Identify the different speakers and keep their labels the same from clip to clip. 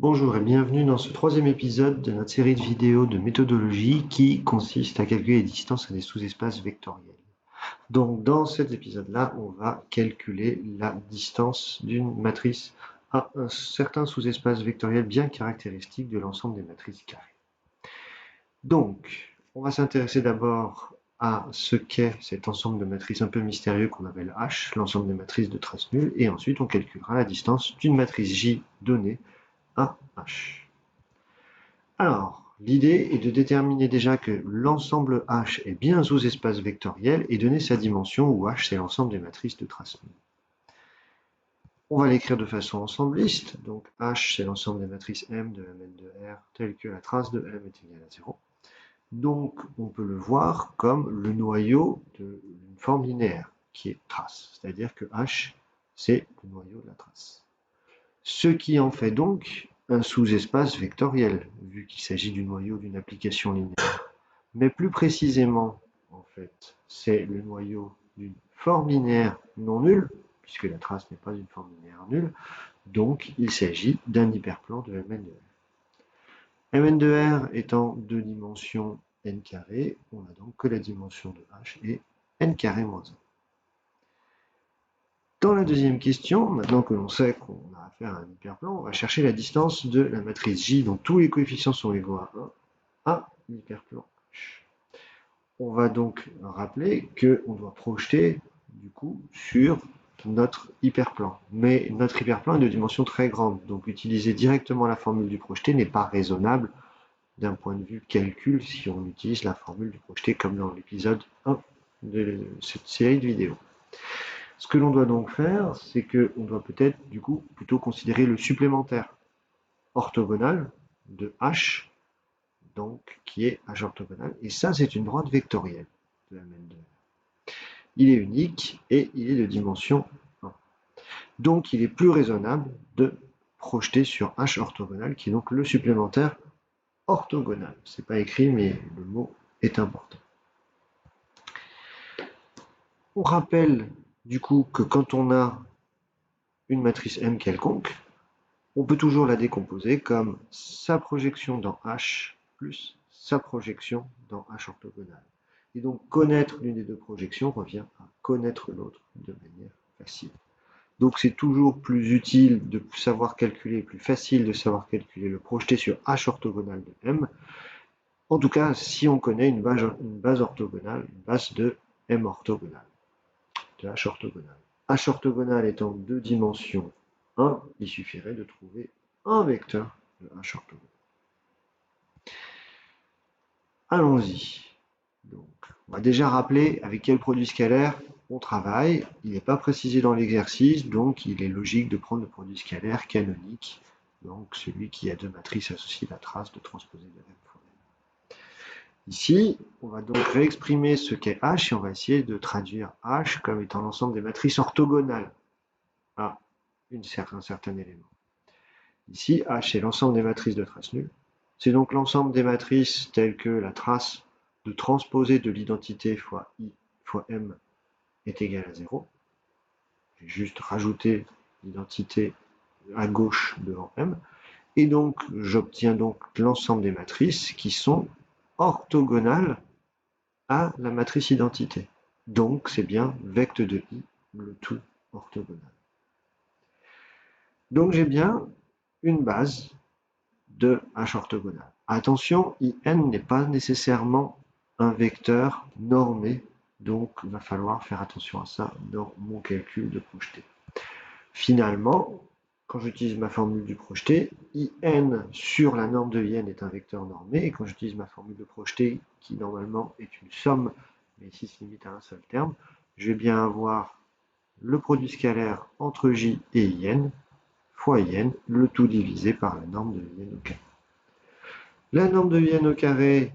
Speaker 1: Bonjour et bienvenue dans ce troisième épisode de notre série de vidéos de méthodologie qui consiste à calculer les distances à des sous-espaces vectoriels. Donc dans cet épisode-là, on va calculer la distance d'une matrice à un certain sous-espace vectoriel bien caractéristique de l'ensemble des matrices carrées. Donc, on va s'intéresser d'abord à ce qu'est cet ensemble de matrices un peu mystérieux qu'on appelle H, l'ensemble des matrices de trace nulle, et ensuite on calculera la distance d'une matrice J donnée à H. Alors, l'idée est de déterminer déjà que l'ensemble H est bien un sous-espace vectoriel et donner sa dimension où H c'est l'ensemble des matrices de trace nulle. On va l'écrire de façon ensembliste, donc H c'est l'ensemble des matrices M de Mn de R telles que la trace de M est égale à 0. Donc on peut le voir comme le noyau d'une forme linéaire qui est trace, c'est-à-dire que H c'est le noyau de la trace. Ce qui en fait donc un sous-espace vectoriel, vu qu'il s'agit du noyau d'une application linéaire. Mais plus précisément, en fait, c'est le noyau d'une forme linéaire non nulle, puisque la trace n'est pas une forme linéaire nulle, donc il s'agit d'un hyperplan de Mn de R. Mn de R étant de dimension n carré, on a donc que la dimension de H est n carré moins 1. Dans la deuxième question, maintenant que l'on sait qu'on a affaire à un hyperplan, on va chercher la distance de la matrice J dont tous les coefficients sont égaux à 1 à l'hyperplan H. On va donc rappeler qu'on doit projeter du coup sur notre hyperplan. Mais notre hyperplan est de dimension très grande, donc utiliser directement la formule du projeté n'est pas raisonnable d'un point de vue calcul si on utilise la formule du projeté comme dans l'épisode 1 de cette série de vidéos. Ce que l'on doit donc faire, c'est qu'on doit peut-être du coup plutôt considérer le supplémentaire orthogonal de H, donc qui est H orthogonal, et ça c'est une droite vectorielle de Mn2. Il est unique et il est de dimension 1. Donc il est plus raisonnable de projeter sur H orthogonal, qui est donc le supplémentaire orthogonal. C'est pas écrit, mais le mot est important. On rappelle du coup que quand on a une matrice M quelconque, on peut toujours la décomposer comme sa projection dans H plus sa projection dans H orthogonal. Et donc connaître l'une des deux projections revient à connaître l'autre de manière facile. Donc c'est toujours plus utile de savoir calculer, plus facile de savoir calculer le projeté sur H orthogonal de M. En tout cas, si on connaît une base orthogonale, une base de M orthogonale, de H orthogonal. H orthogonal étant de dimension 1, il suffirait de trouver un vecteur de H orthogonal. Allons-y. Donc, on va déjà rappeler avec quel produit scalaire on travaille. Il n'est pas précisé dans l'exercice, donc il est logique de prendre le produit scalaire canonique, donc celui qui a deux matrices associées à la trace de transposer de M fois N. Ici, on va donc réexprimer ce qu'est H et on va essayer de traduire H comme étant l'ensemble des matrices orthogonales à un certain élément. Ici, H est l'ensemble des matrices de trace nulle. C'est donc l'ensemble des matrices telles que la trace de transposer de l'identité fois I fois M est égale à 0. J'ai juste rajouté l'identité à gauche devant M. Et donc, j'obtiens donc l'ensemble des matrices qui sont orthogonales à la matrice identité. Donc, c'est bien vecte de I, le tout orthogonal. Donc, j'ai bien une base de H orthogonal. Attention, IN n'est pas nécessairement un vecteur normé, donc il va falloir faire attention à ça dans mon calcul de projeté. Finalement, quand j'utilise ma formule du projeté, IN sur la norme de IN est un vecteur normé, et quand j'utilise ma formule de projeté, qui normalement est une somme, mais ici se limite à un seul terme, je vais bien avoir le produit scalaire entre J et IN, fois IN, le tout divisé par la norme de IN au carré. La norme de IN au carré,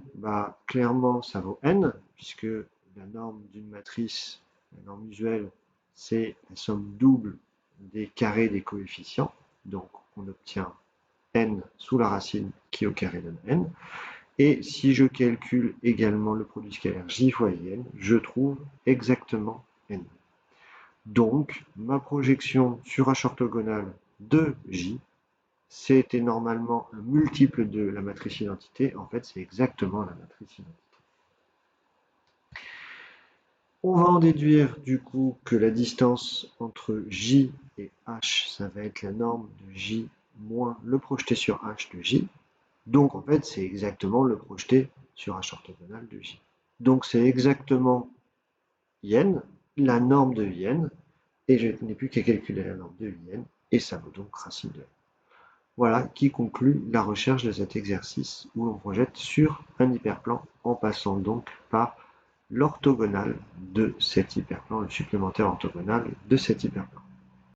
Speaker 1: clairement, ça vaut N, puisque la norme d'une matrice, la norme usuelle, c'est la somme double des carrés des coefficients. Donc, on obtient N sous la racine qui au carré donne N. Et si je calcule également le produit scalaire J fois IN, je trouve exactement N. Donc, ma projection sur H orthogonal de J, c'était normalement un multiple de la matrice identité. En fait, c'est exactement la matrice identité. On va en déduire du coup que la distance entre J et H, ça va être la norme de J moins le projeté sur H de J. Donc en fait, c'est exactement le projeté sur H orthogonal de J. Donc c'est exactement IN, la norme de IN, et je n'ai plus qu'à calculer la norme de IN, et ça vaut donc racine de N. Voilà qui conclut la recherche de cet exercice où l'on projette sur un hyperplan en passant donc par l'orthogonal de cet hyperplan, le supplémentaire orthogonal de cet hyperplan.